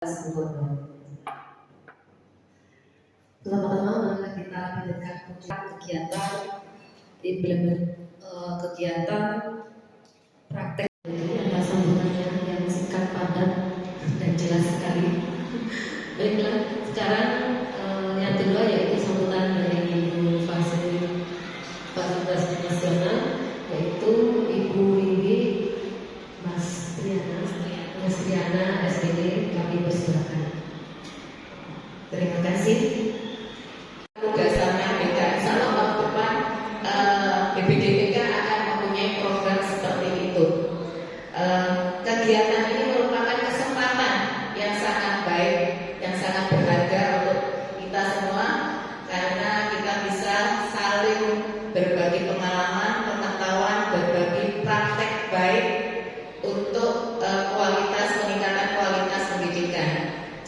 Pertama-tama marilah kita mendengarkan kegiatan kegiatan praktek ini ada sambutannya yang singkat, padat, dan jelas sekali. Baiklah, sekarang yang kedua yaitu sambutan dari Ibu Fasilitas Nasional, yaitu Ibu Windy Mas Triana SPD. Kami persilakan. Terima kasih. Tugasnya beda. Insya Allah tahun depan BPDPK akan mempunyai program seperti itu. Kegiatan ini merupakan kesempatan yang sangat baik, yang sangat berharga untuk kita semua, karena kita bisa saling berbagi pengalaman, pengetahuan, berbagi praktek baik untuk meningkatkan kualitas pendidikan.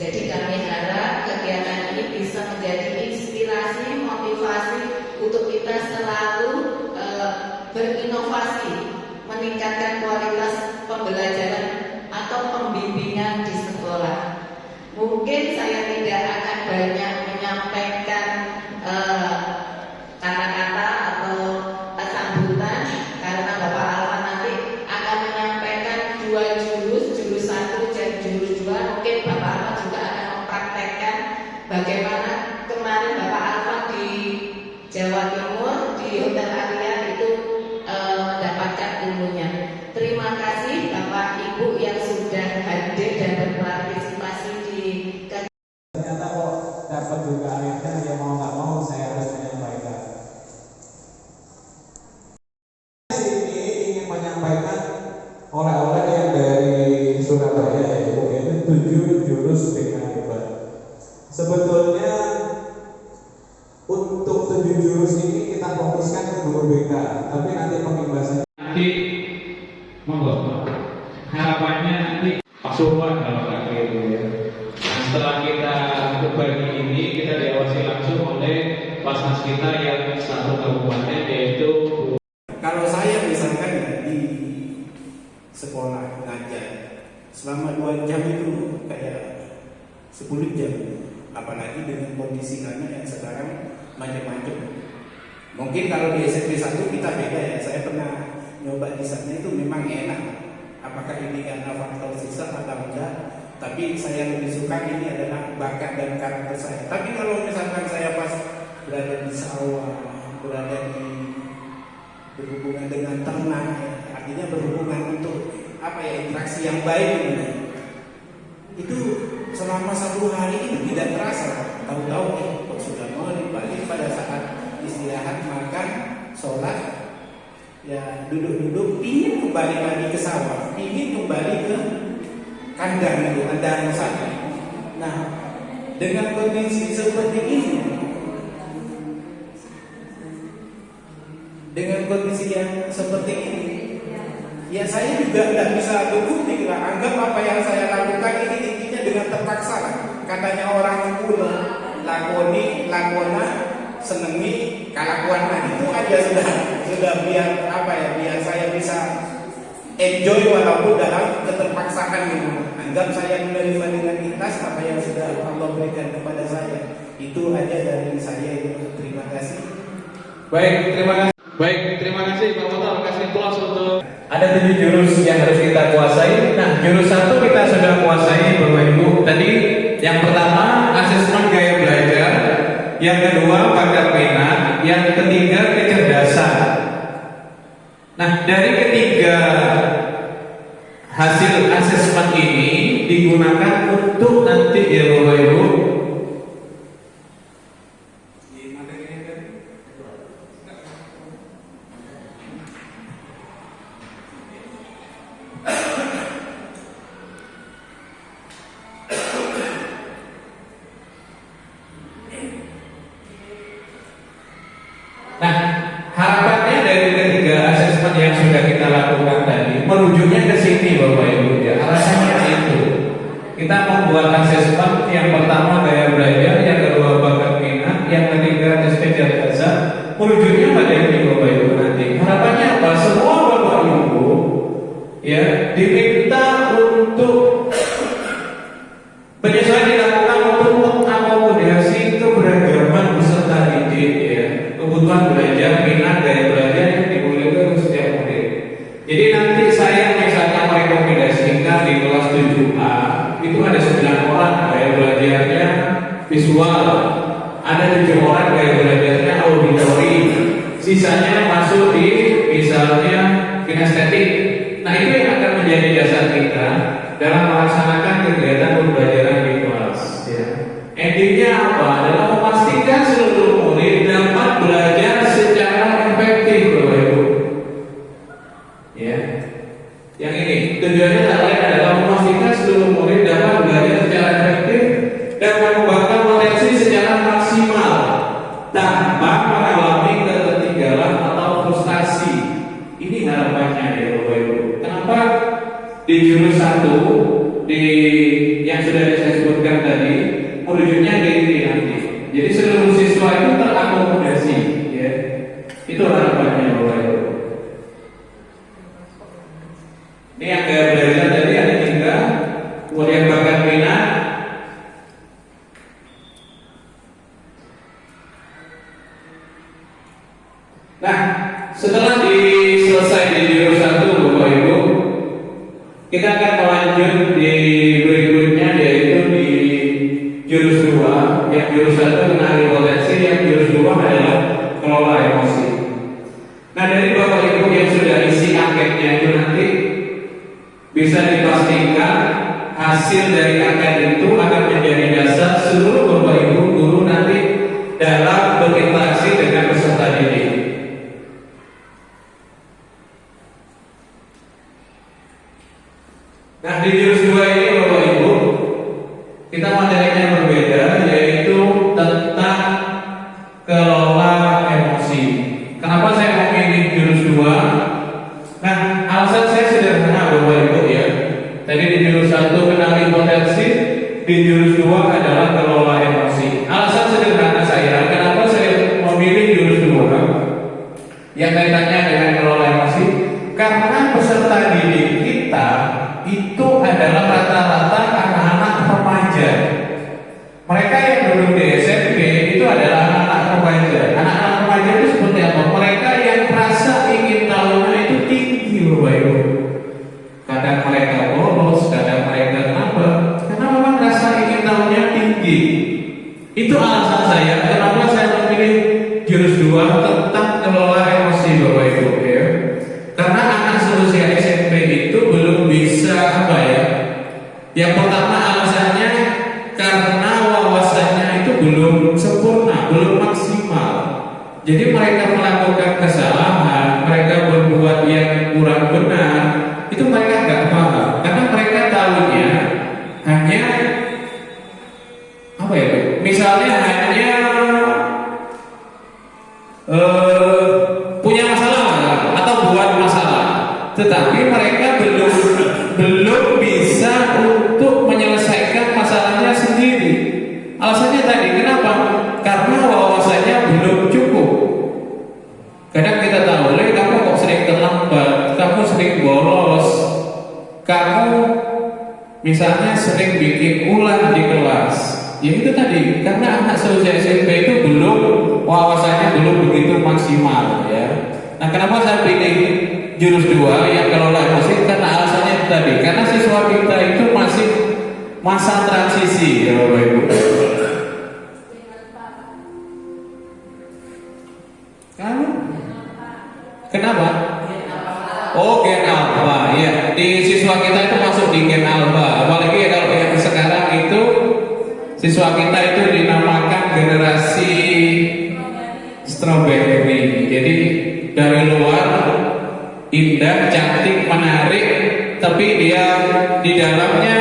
Jadi kami harap kegiatan ini bisa menjadi inspirasi, motivasi untuk kita selalu berinovasi, meningkatkan kualitas pembelajaran atau pembimbingan di sekolah. Mungkin saya tidak akan banyak menyampaikan kata-kata atau sambutan, karena Bapak Alfa nanti akan menyampaikan dua jurus 1 dan jurus 2. Mungkin Bapak Alfa juga akan mempraktekkan bagaimana kemarin Bapak Alfa di Jawa Timur di Hotel Aria itu mendapatkan ilmunya. Terima kasih Bapak Ibu yang sudah hadir dan berpartisipasi di ternyata kok dapat juga akhirnya, ya mau nggak mau saya harus menyampaikan. Ini ingin menyampaikan oleh-oleh yang dari Surabaya, yaitu 7 jurus dengan hebat. Sebetulnya untuk 7 jurus ini kita fokuskan ke guru BK, tapi nanti pengimbasannya nanti monggo. Harapannya nanti pasukan dalam akhir ya. Nah, setelah kita berbagi ini, kita diawasi langsung oleh basnas kita yang satu kabupaten, yaitu kalau saya misalkan di sekolah ngajar selama 2 jam itu kayak 10 jam, apalagi dengan kondisi anak yang sekarang macam-macam. Mungkin kalau di SMP 1 kita beda ya. Saya pernah nyoba di sana, itu memang enak. Apakah ini karena faktor sistem atau enggak? Tapi saya lebih suka ini adalah bakat dan karakter saya. Tapi kalau misalkan saya pas berada di sawah, berada di berhubungan dengan ternak, artinya berhubungan untuk interaksi yang baik, itu selama 1 hari itu tidak terasa. Tahu-tahu kok sudah mau balik pada saat istirahat, makan, sholat, ya duduk-duduk, ingin kembali lagi ke sawah, ingin kembali ke kandang itu, kandang sapi. Nah, dengan kondisi seperti ini, dengan kondisi yang seperti ini, ya saya juga tidak bisa berbukti lah. Anggap apa yang saya lakukan ini intinya dengan terpaksa lah. Katanya orang kuno, lakona, senengi, kalakuan, itu aja sudah biar saya bisa enjoy walaupun dalam keterpaksaan gitu. Anggap saya menerima dengan ikhlas apa yang sudah Allah berikan kepada saya. Itu aja dari saya. Terima kasih. baik, terima kasih Pak Motor, kasih plus untuk ada 7 jurus yang harus kita kuasai. Nah, jurus 1 kita sudah kuasai Bapak Ibu. Tadi yang pertama asesmen gaya belajar, yang kedua bakat minat, yang ketiga kecerdasan. Nah, dari ketiga hasil asesmen ini digunakan untuk nanti ya Bapak Ibu harapannya dari ketiga asesmen yang sudah kita lakukan tadi merujuknya ke sini Bapak Ibu ya. Alasannya itu kita membuat asesmen yang pertama gaya belajar, yang kedua bakat minat, yang ketiga tes kecerdasan. Merujuknya pada ini Bapak Ibu nanti. Harapannya apa? Semua Bapak Ibu ya diminta untuk ada 9 orang gaya belajarnya visual, ada 7 orang gaya belajarnya auditori, sisanya masuk di misalnya kinestetik. Nah itu yang akan menjadi dasar kita dalam melaksanakan kegiatan pembelajaran di kelas. Ya. Endingnya apa? Adalah memastikan seluruh murid dapat belajar secara efektif, Bapak Ibu. Ya. Yang ini tujuannya adalah memastikan seluruh murid dapat belajar secara efektif dan mengembangkan potensi secara maksimal tanpa mengalami ketertinggalan atau frustasi. Ini harapannya ya Bapak Ibu. Kenapa di jurus 1 di yang sudah saya sebutkan tadi merujuknya ini nanti. Jadi seluruh siswa itu terakomodasi, ya. Itu harapannya Bapak Ibu. Ini yang gaya belajar tadi ada 3, kemudian bakat minat. Nah, setelah selesai di jurus 1 Bapak Ibu, kita akan melanjut di berikutnya yaitu di jurus 2. Yang jurus 1 kenali potensi, yang jurus 2 adalah kelola emosi. Nah dari Bapak Ibu yang sudah isi angketnya itu nanti bisa dipastikan hasil dari angket itu akan menjadi dasar seluruh Bapak Ibu guru nanti dalam berinteraksi dengan peserta didik. Nah di jurus 2 ini Bapak Ibu kita materinya berbeda, yaitu tentang kelola emosi. Kenapa saya memilih jurus 2? Nah alasan saya sederhana Bapak Ibu ya. Tadi di jurus 1 kenali potensi, di jurus 2 adalah kelola emosi. Alasan sederhana saya, kenapa saya memilih jurus 2 yang kaitannya dengan kelola emosi? Karena peserta didik kita itu adalah rata-rata anak-anak remaja. Mereka yang duduk di SMP itu adalah anak-anak remaja. Anak-anak remaja itu seperti apa? Mereka yang rasa ingin tahunya itu tinggi Bapak Ibu. Kadang mereka bolos, kadang mereka kenapa? Karena memang rasa ingin tahunya tinggi. Itu alasan saya kenapa saya memilih jurus 2 tentang kelola emosi Bapak Ibu ya. Karena anak seusia SMP itu belum bisa apa ya? Yang pertama alasannya karena wawasannya itu belum sempurna, belum maksimal. Jadi mereka melakukan kesalahan, mereka berbuat yang kurang benar, itu mereka nggak paham. Karena mereka tahunya hanya apa ya? Misalnya hanya punya masalah atau buat masalah, tetapi mereka belum bisa untuk menyelesaikan masalahnya sendiri. Alasannya tadi kenapa? Karena wawasannya belum cukup. Kadang kita tahu, kamu kok sering terlambat, kamu sering bolos, kamu misalnya sering bikin ulah di kelas. Ya itu tadi, karena anak seusia SMP itu wawasannya belum begitu maksimal ya. Nah kenapa saya pilih jurus 2 yang kelola emosi? Karena alasannya itu tadi, karena siswa kita itu masih masa transisi ya Bapak Ibu. Kenapa? Oh gen alpha ya. Di siswa kita itu masuk di gen alpha. Apalagi kalau yang sekarang itu siswa kita itu dinamakan generasi strawberry. Jadi dari luar indah, cantik, menarik, tapi dia di dalamnya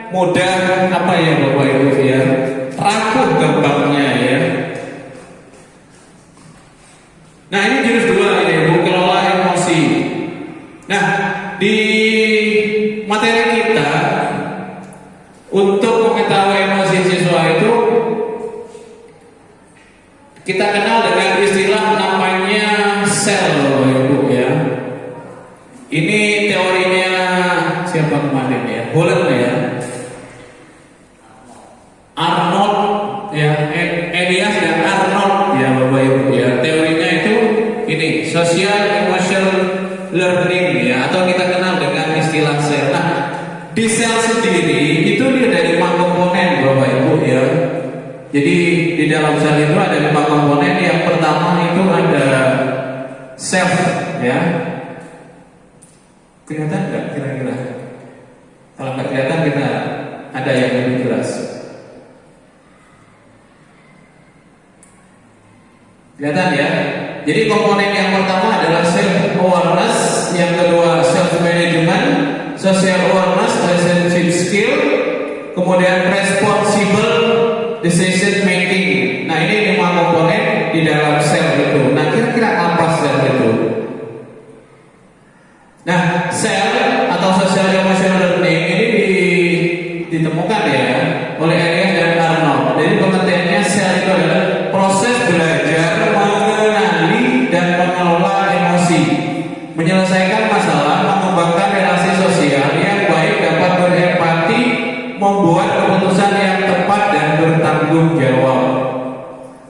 mudah apa ya Bapak Ibu ya, rapuh gampangnya ya. Nah ini jurus 2 ini Bu, kelola emosi. Nah di materi kita untuk mengetahui emosi siswa itu kita kenal dengan istilah namanya sel Bapak Ibu ya. Ini teorinya siapa kemarin ya? Holland ya. Arnold ya, Elias dan Arnold ya Bapak Ibu ya. Teorinya itu ini social emotional learning ya, atau kita kenal dengan istilah sel. Nah, di sel sendiri itu dia dari Jadi di dalam sel itu ada 5 komponen. Yang pertama itu ada self, ya. Kelihatan nggak kira-kira? Kalau nggak kelihatan kita ada yang lebih jelas. Kelihatan ya? Jadi komponen yang pertama adalah self awareness, yang kedua self management, social awareness, relationship skill, kemudian responsible decision making. Nah, ini 5 komponen di dalam sel itu. Nah, kira-kira apa sel itu? Nah, sel atau social emotional learning ini ditemukan ya oleh Arias dan Arnold. Jadi pengertiannya sel itu adalah proses belajar mengenali dan mengelola emosi, menyelesaikan masalah, mengembangkan relasi sosial yang baik, dapat berempati, membuat keputusan yang tepat dan bertanggung jawab.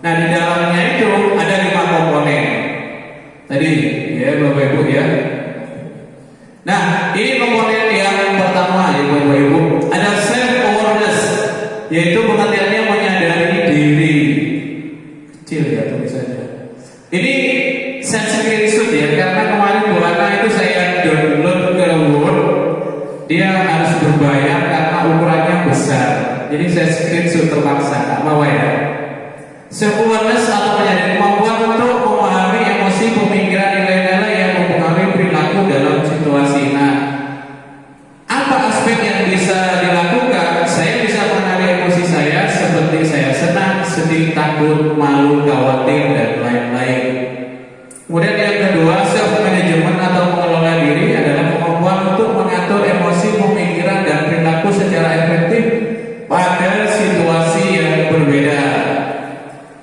Nah, di dalamnya itu ada 5 komponen tadi ya Bapak Ibu ya. Nah, ini komponen yang pertama ya Bapak Ibu, ada self awareness, yaitu pengertiannya menyadari diri. Kecil ya tulisannya. Ini saya screenshot ya, karena kemarin Bu Ana itu saya download ke Word, dia harus berbayar karena ukurannya besar. Jadi saya screenshot terpaksa, nggak mau ya. Self awareness atau menyadari kemampuan untuk memahami emosi, pemikiran, nilai-nilai yang mempengaruhi perilaku dalam situasi. Nah, apa aspek yang bisa dilakukan? Saya bisa mengenali emosi saya seperti saya senang, sedih, takut, malu, khawatir, dan lain-lain. Kemudian yang kedua, self management atau mengelola diri adalah kemampuan untuk mengatur emosi, pemikiran, dan perilaku secara efektif pada situasi yang berbeda.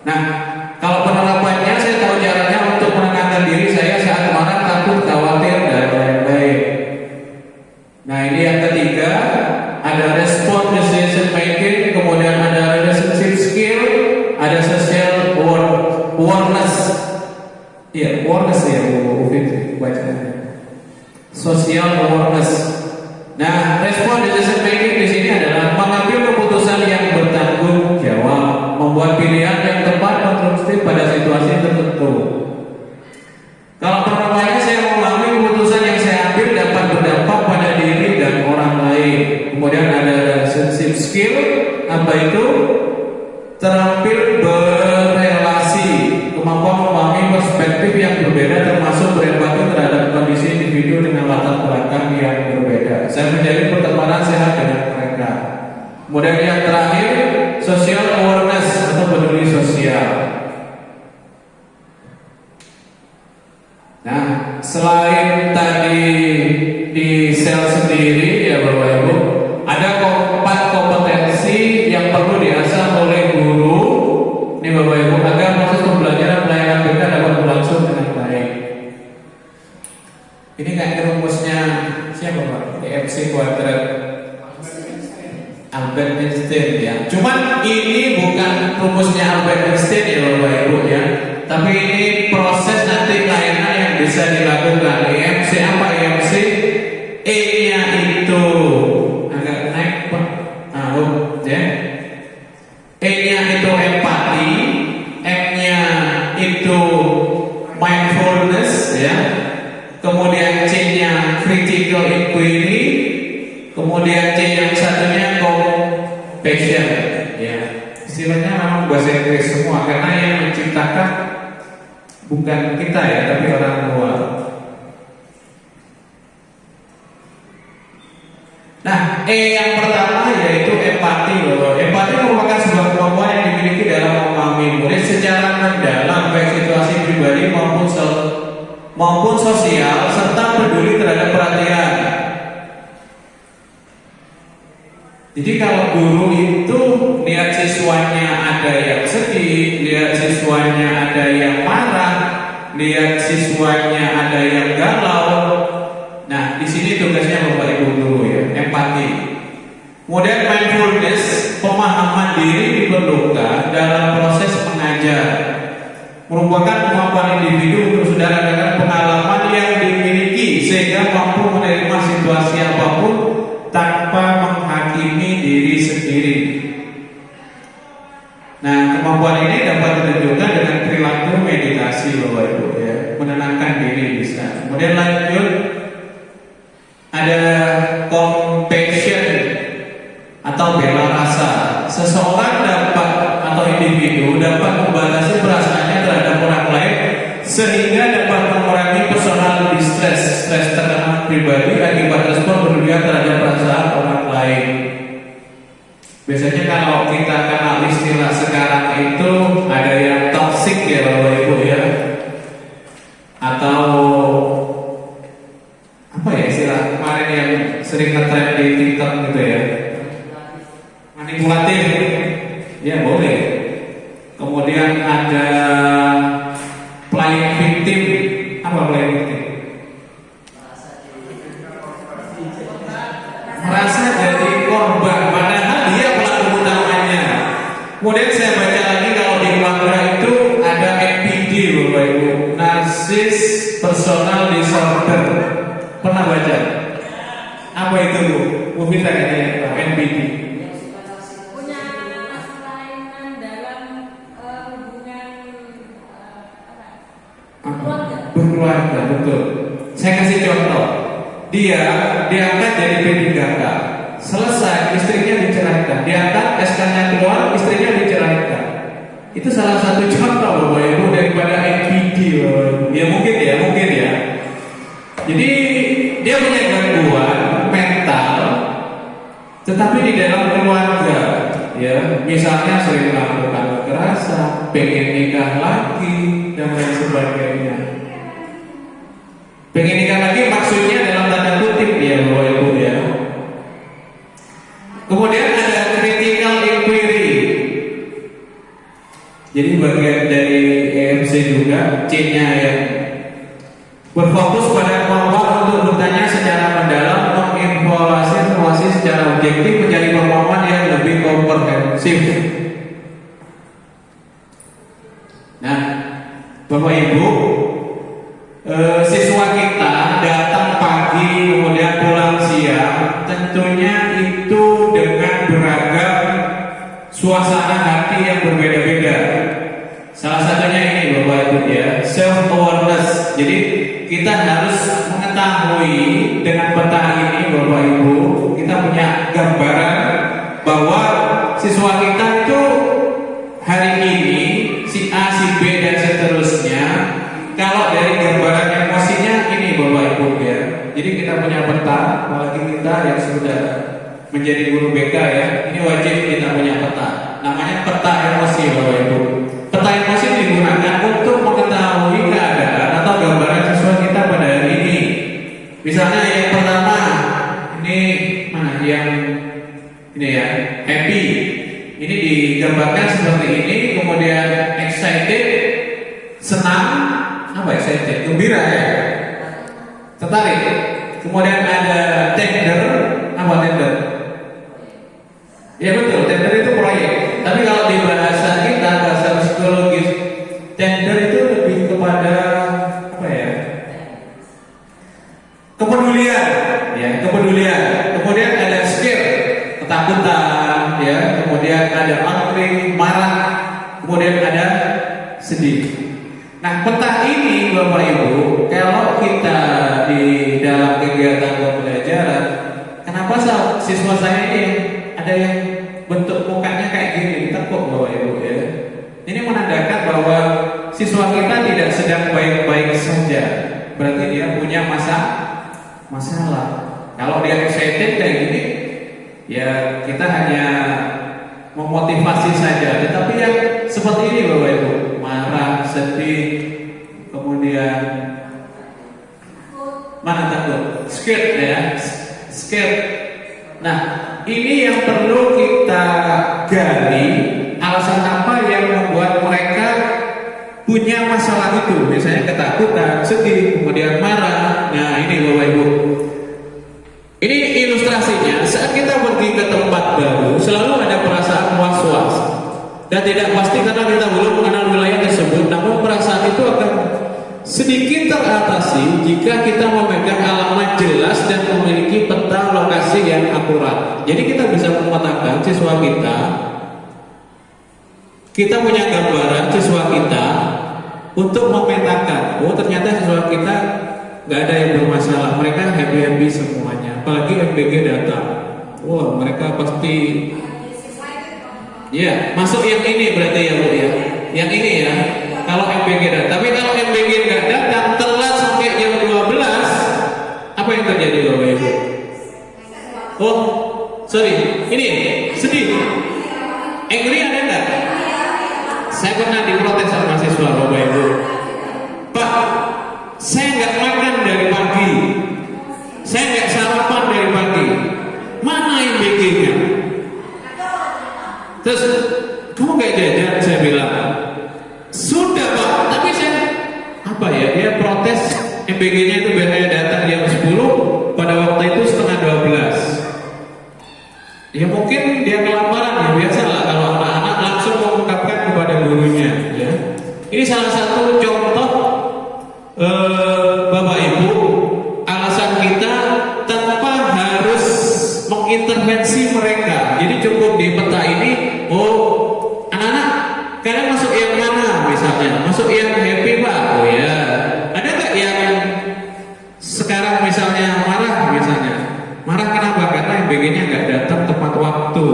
Nah, kalau penerapannya saya tahu caranya untuk menenangkan diri saya saat marah, takut, khawatir, dan lain-lain. Nah, ini yang ketiga, ada response decision making, kemudian ada relationship skill, ada social awareness. Iya, awareness ya, bacanya. Social awareness. Nah, response decision making di sini adalah mengambil keputusan yang bertanggung jawab, membuat pilihan yang tepat konstruktif pada situasi tertentu. Kalau penerapannya saya mengalami keputusan yang saya ambil dapat berdampak pada diri dan orang lain. Kemudian ada relationship skill, apa itu? Terampil berrelasi, kemampuan memahami perspektif yang berbeda termasuk berempati terhadap kondisi individu dengan latar belakang yang berbeda. Saya menjadi pertemanan sehat dengan mereka. Kemudian yang terakhir, social awareness atau peduli sosial. Nah, selain tadi di sel sendiri ya Bapak Ibu, ada 4 kompetensi yang perlu diasah oleh guru nih Bapak Ibu agar proses pembelajaran pelayanan BK dapat berlangsung dengan baik. Ini kayak rumusnya siapa Pak? MC kuadrat Albert Einstein ya. Cuman ini bukan rumusnya Albert Einstein ya Bapak Ibu ya. Tapi ini proses nanti lainnya yang bisa dilakukan. EMC apa EMC? E-nya itu agak naik Pak. Ya. E-nya itu empati, M-nya itu mindfulness ya. Kemudian C-nya critical inquiry, kemudian C yang satunya compassion ya. Istilahnya memang bahasa Inggris semua karena yang menciptakan bukan kita ya, tapi orang luar. Nah, E yang pertama yaitu empati. Empati merupakan sebuah kemampuan yang dimiliki dalam memahami murid secara mendalam baik situasi pribadi maupun sosial serta peduli terhadap perhatian. Jadi kalau guru itu lihat siswanya ada yang sedih, lihat siswanya ada yang marah, lihat siswanya ada yang galau. Nah, di sini tugasnya Bapak Ibu guru ya, empati. Kemudian mindfulness, pemahaman diri diperlukan dalam proses mengajar. Merupakan kemampuan individu untuk saudara dengan pengalaman yang dimiliki sehingga mampu menerima situasi apapun tanpa menghakimi diri sendiri. Nah, kemampuan ini dapat ditunjukkan dengan perilaku meditasi Bapak Ibu ya, menenangkan diri bisa. Kemudian lanjut ada compassion atau bela rasa. Seseorang dapat atau individu dapat membatasi perasaannya terhadap orang lain sehingga dapat mengurangi personal distress, stres tekanan pribadi akibat respon berlebihan terhadap perasaan orang lain. Biasanya kalau kita kenal istilah sekarang itu ada yang toxic ya Bapak Ibu ya, atau apa ya istilah kemarin yang sering ngetrend di TikTok gitu ya, manipulatif, ya boleh. Kemudian ada playing victim, apa playing victim? Merasa jadi korban, padahal dia pelaku utamanya. Kemudian saya baca lagi kalau di Makra itu ada NPD Bapak Ibu, Narcissist Personal Disorder. Pernah baca? Apa itu Bu? Bu Vita katanya NPD. Punya kelainan dalam hubungan keluarga. Berkeluarga, betul. Saya kasih contoh. Dia diangkat jadi P3K. Selesai, istrinya diceraikan. Diangkat, SK-nya keluar, istrinya diceraikan. Itu salah satu contoh Bapak Ibu daripada NPD. Ya mungkin ya. Jadi dia punya gangguan mental, tetapi di dalam keluarga, ya misalnya sering melakukan kekerasan, pengen nikah lagi dan lain sebagainya. Pengen nikah lagi maksudnya dalam tanda kutip ya Bapak Ibu ya. Kemudian ada critical inquiry. Jadi bagian dari EMC juga C-nya ya. Berfokus pada kemampuan untuk bertanya secara mendalam, menginformasi informasi secara objektif, menjadi pemahaman yang lebih komprehensif. Nah, Bapak Ibu, siswa kita datang pagi kemudian pulang siang, tentunya itu dengan beragam suasana hati yang berbeda-beda. Salah satunya ini Bapak Ibu ya, self awareness. Jadi kita harus mengetahui dengan peta ini Bapak Ibu, kita punya gambaran bahwa siswa kita itu hari ini si A, si B dan seterusnya. Kalau dari gambaran emosinya ini Bapak Ibu ya. Jadi kita punya peta, apalagi kita yang sudah menjadi guru BK ya, ini wajib kita punya peta. Namanya peta emosi Bapak Ibu. Peta emosi digunakan untuk mengetahui keadaan atau gambaran siswa kita pada hari ini. Misalnya yang pertama, ini mana yang ini ya, happy. Ini digambarkan seperti ini, kemudian excited, senang, apa excited? Gembira ya, tertarik. Kemudian ada tender, apa tender? Ya betul, tender itu proyek. Tapi kalau di bahasa kita, bahasa psikologis, tender itu lebih kepada apa ya? Kepedulian, ya kepedulian. Kemudian ada scare, ketakutan, ya. Kemudian ada angry, marah. Kemudian ada sedih. Nah peta ini Bapak Ibu, kalau kita di dalam kegiatan pembelajaran, kenapa siswa saya ini ada yang bentuk mukanya kayak gini, ditekuk Bapak Ibu ya. Ini menandakan bahwa siswa kita tidak sedang baik-baik saja. Berarti dia punya masalah. Kalau dia excited kayak gini, ya kita hanya memotivasi saja. Tetapi yang seperti ini Bapak Ibu, marah, sedih, kemudian mana takut, scared ya, scared. Nah, ini yang perlu kita gali, alasan apa yang membuat mereka punya masalah itu. Misalnya ketakutan, sedih, kemudian marah. Nah ini Bapak Ibu, ini ilustrasinya. Saat kita pergi ke tempat baru, selalu ada perasaan was-was dan tidak pasti karena kita belum mengenal wilayah tersebut. Namun perasaan itu akan sedikit teratasi jika kita memegang alamat jelas dan memiliki peta lokasi yang akurat. Jadi kita bisa memetakan siswa kita kita punya gambaran siswa kita untuk memetakan, oh ternyata siswa kita nggak ada yang bermasalah, mereka happy semuanya, apalagi MBG datang, wah mereka pasti, ya masuk yang ini berarti ya Bu ya, yang ini ya, kalau MBG datang. Tapi kalau MBG nggak datang, telat sampai jam 12, apa yang terjadi Bapak Ibu? Oh, sorry, ini sedih, angry ada nggak? Saya pernah diprotes sama mahasiswa Bapak Ibu, Pak, saya nggak makan dari pagi, saya nggak sarapan dari pagi, mana MBG-nya? Terus kamu nggak jajan? Saya bilang sudah Pak, tapi saya apa ya? Dia protes MBG-nya itu biasanya datang jam 10, pada waktu itu setengah 12. Ya mungkin dia kelaparan, ya biasalah kalau anak-anak langsung mengungkapkan kepada gurunya. Ya. Ini salah satu contoh Bapak Ibu, alasan kita tanpa harus mengintervensi mereka. Jadi cukup di peta ini, oh anak-anak kalian masuk yang mana misalnya? Masuk yang happy Pak? Oh ya. Ada nggak yang sekarang misalnya marah misalnya? Marah kenapa? Karena MBG-nya nggak datang tepat waktu.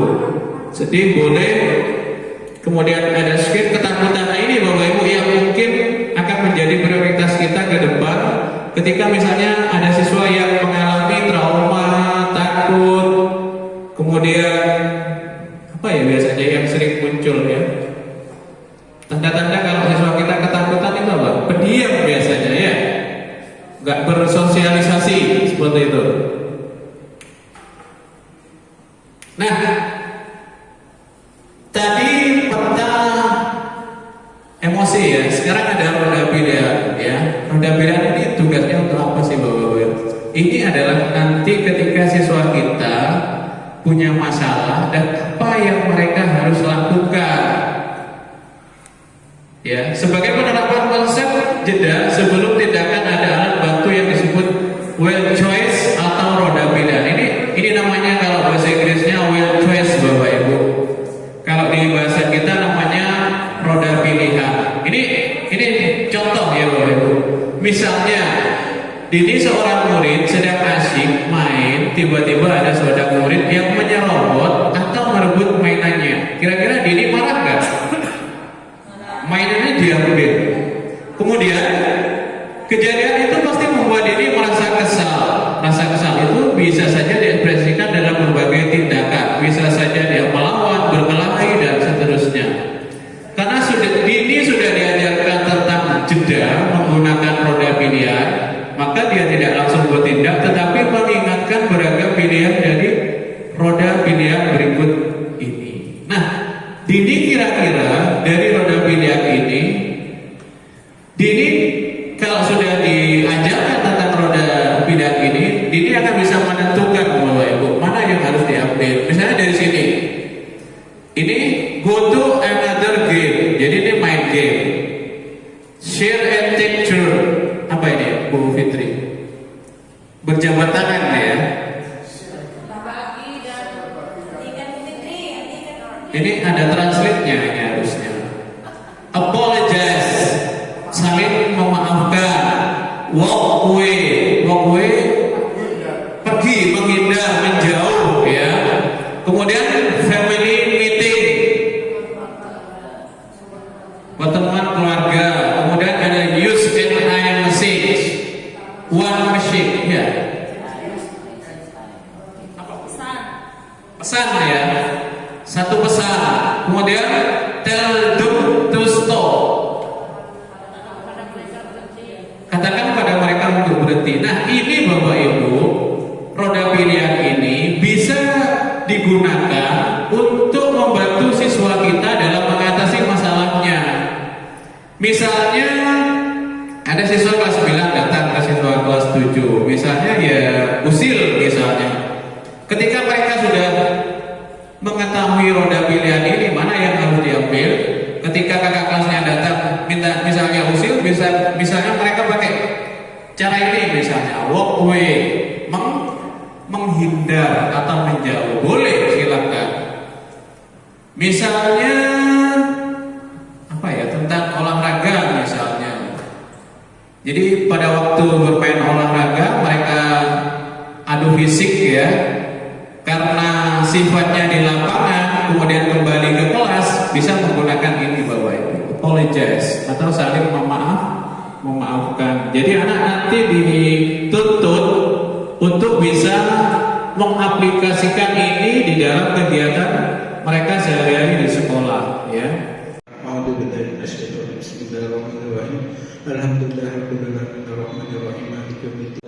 Sedih boleh. Kemudian ada skip ketakutan. Nah ini Bapak Ibu yang mungkin akan menjadi prioritas kita ke depan. Ketika misalnya ada siswa yang mengalami trauma, takut, kemudian apa ya biasanya yang sering muncul ya? Tanda-tanda kalau siswa kita ketakutan itu apa? Pendiam biasanya ya, nggak bersosialisasi seperti itu. Nah, tadi peta emosi ya, sekarang ada roda pilihan ya. Roda pilihan ini tugasnya untuk apa sih Bapak-Bapak? Ini adalah nanti ketika siswa kita punya masalah dan apa yang mereka harus lakukan. Ya, sebagai penerapan konsep jeda sebelum tindakan ada alat bantu yang disebut well choice atau roda pilihan. Ini namanya kalau bahasa Inggrisnya well choice Bapak Ibu. Kalau di bahasa kita namanya roda pilihan. Ini contoh ya Bapak Ibu. Misalnya, Dini seorang murid sedang asik main, tiba-tiba ada seorang murid yang menyerobot atau merebut mainannya. Kira-kira Dini marah nggak? Mainannya diambil. Kemudian kejadian itu pasti membuat Dini merasa kesal. Rasa kesal itu bisa saja diekspresikan dalam berbagai tindakan. Bisa saja dia melawan, berkelahi dan seterusnya. Karena Dini sudah diajarkan tentang jeda menggunakan roda pilihan, maka dia tidak langsung bertindak, tetapi mengingatkan beragam pilihan dari roda pilihan berikut ini. Nah, Dini kira-kira dari roda pilihan ini, Dini kalau sudah diajarkan tentang roda pilihan ini, Dini akan bisa menentukan Bapak Ibu mana yang harus diambil. Misalnya dari sini, ini go to another game. Jadi ini main game. Share and take turn. Apa ini Bu Fitri? Berjabat tangan ya. Ini ada translate-nya ini harusnya. Apologize, saling memaafkan. Walk away, pergi, menghindar, menjauh ya. Kemudian family meeting, pertemuan keluarga. Kemudian ada use and I message, one message ya. Pesan ya, satu pesan. Kemudian tell them to stop, katakan pada mereka untuk berhenti. Nah ini Bapak Ibu, roda pilihan ini bisa digunakan untuk membantu siswa kita dalam mengatasi masalahnya. Misalnya ada siswa kelas 9 datang ke siswa kelas 7, misalnya ya usil misalnya. Ketika mereka sudah mengetahui roda pilihan ini mana yang harus diambil, ketika kakak kelasnya datang minta misalnya usil, misalnya mereka pakai cara ini, misalnya walk away, menghindar atau menjauh, boleh silakan. Misalnya Jadi pada waktu bermain olahraga mereka adu fisik ya, karena sifatnya di lapangan kemudian kembali ke kelas bisa menggunakan ini Bapak Ibu, apologize atau saling memaafkan. Jadi anak nanti dituntut untuk bisa mengaplikasikan ini di dalam kegiatan mereka sehari-hari di sekolah ya. Bismillahirrahmanirrahim. Alhamdulillahirabbil alamin arrahmanirrahim maliki yaumiddin